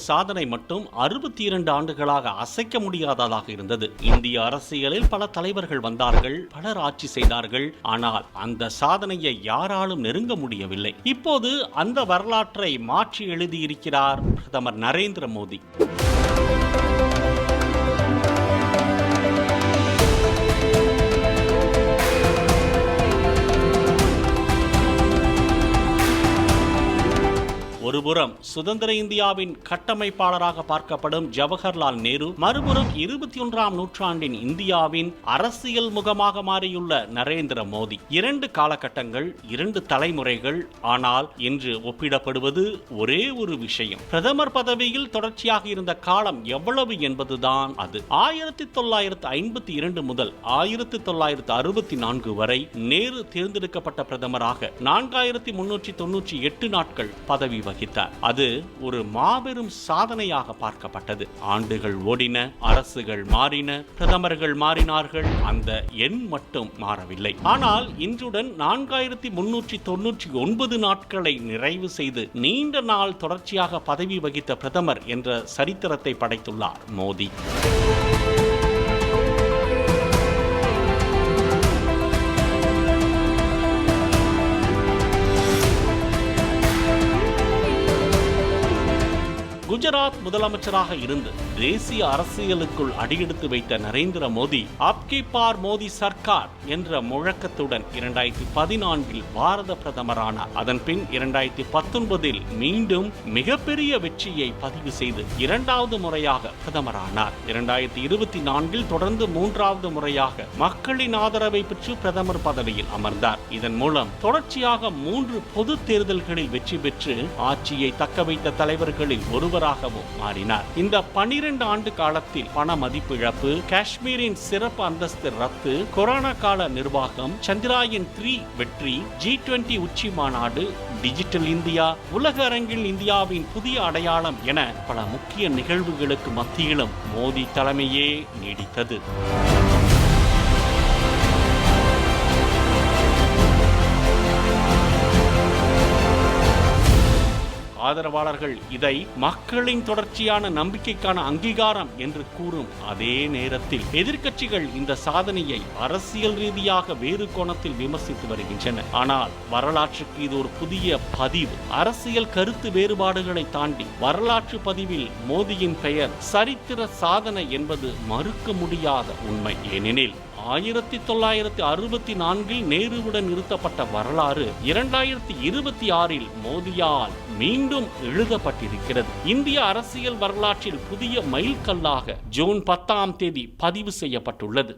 சாதனை மட்டும் 62 ஆண்டுகளாக அசைக்க முடியாததாக இருந்தது. இந்திய அரசியலில் பல தலைவர்கள் வந்தார்கள், பலர் ஆட்சி செய்தார்கள். ஆனால் அந்த சாதனையை யாராலும் நெருங்க முடியவில்லை. இப்போது அந்த வரலாற்றை மாற்றி எழுதியிருக்கிறார் பிரதமர் நரேந்திர மோடி. ஒருபுறம் சுதந்திர இந்தியாவின் கட்டமைப்பாளராக பார்க்கப்படும் ஜவஹர்லால் நேரு, மறுபுறம் 21ஆம் நூற்றாண்டின் இந்தியாவின் அரசியல் முகமாக மாறியுள்ள நரேந்திர மோடி. 2 காலகட்டங்கள், 2 தலைமுறைகள். ஆனால் இன்று ஒப்பிடப்படுவது ஒரே ஒரு விஷயம். பிரதமர் பதவியில் தொடர்ச்சியாக இருந்த காலம் எவ்வளவு என்பதுதான் அது. 1952 முதல் 1964 வரை நேரு தேர்ந்தெடுக்கப்பட்ட பிரதமராக 4398 நாட்கள் பதவி வகித்தார். அது ஒரு மாபெரும் சாதனையாக பார்க்கப்பட்டது. ஆண்டுகள் ஓடின, அரசுகள் மாறின, பிரதமர்கள் மாறினார்கள், அந்த எண் மட்டும் மாறவில்லை. ஆனால் இன்றுடன் 4399 நாட்களை நிறைவு செய்து நீண்ட நாள் தொடர்ச்சியாக பதவி வகித்த பிரதமர் என்ற சரித்திரத்தை படைத்துள்ளார் மோடி. குஜராத் முதலமைச்சராக இருந்து தேசிய அரசியலுக்குள் அடியெடுத்து வைத்த நரேந்திர மோடி அப்கி பார் மோடி சர்க்கார் என்ற முழக்கத்துடன் 2014 பாரத பிரதமரானார். அதன் பின் 2019 மீண்டும் மிகப்பெரிய வெற்றியை பதிவு செய்து 2வது முறையாக பிரதமரானார். 2024 தொடர்ந்து 3வது முறையாக மக்களின் ஆதரவை பெற்று பிரதமர் பதவியில் அமர்ந்தார். இதன் மூலம் தொடர்ச்சியாக 3 பொது தேர்தல்களில் வெற்றி பெற்று ஆட்சியை தக்க வைத்த தலைவர்களில் ஒருவராகவும் மாறினார். இந்த 12 ஆண்டு காலத்தில் பண மதிப்பிழப்பு, காஷ்மீரின் சிறப்பு அந்தஸ்து ரத்து, கொரோனா கால நிர்வாகம், சந்திராயன் 3 வெற்றி, G20 உச்சி மாநாடு, டிஜிட்டல் இந்தியா, உலக அரங்கில் இந்தியாவின் புதிய அடையாளம் என பல முக்கிய நிகழ்வுகளுக்கு மத்தியிலும் மோடி தலைமையே நீடித்தது. ஆதரவாளர்கள் இதை மக்களின் தொடர்ச்சியான நம்பிக்கைக்கான அங்கீகாரம் என்று கூறும் அதே நேரத்தில் எதிர்க்கட்சிகள் இந்த சாதனையை அரசியல் ரீதியாக வேறு கோணத்தில் விமர்சித்து வருகின்றன. ஆனால் வரலாற்றுக்கு இது ஒரு புதிய பதிவு. அரசியல் கருத்து வேறுபாடுகளை தாண்டி வரலாற்று பதிவில் மோடியின் பெயர் சரித்திர சாதனை என்பது மறுக்க முடியாத உண்மை. ஏனெனில் 1964 நேருவுடன் நிறுத்தப்பட்ட வரலாறு 2026 மோடியால் மீண்டும் எழுதப்பட்டிருக்கிறது. இந்திய அரசியல் வரலாற்றில் புதிய மைல்கல்லாக ஜூன் 10ஆம் தேதி பதிவு செய்யப்பட்டுள்ளது.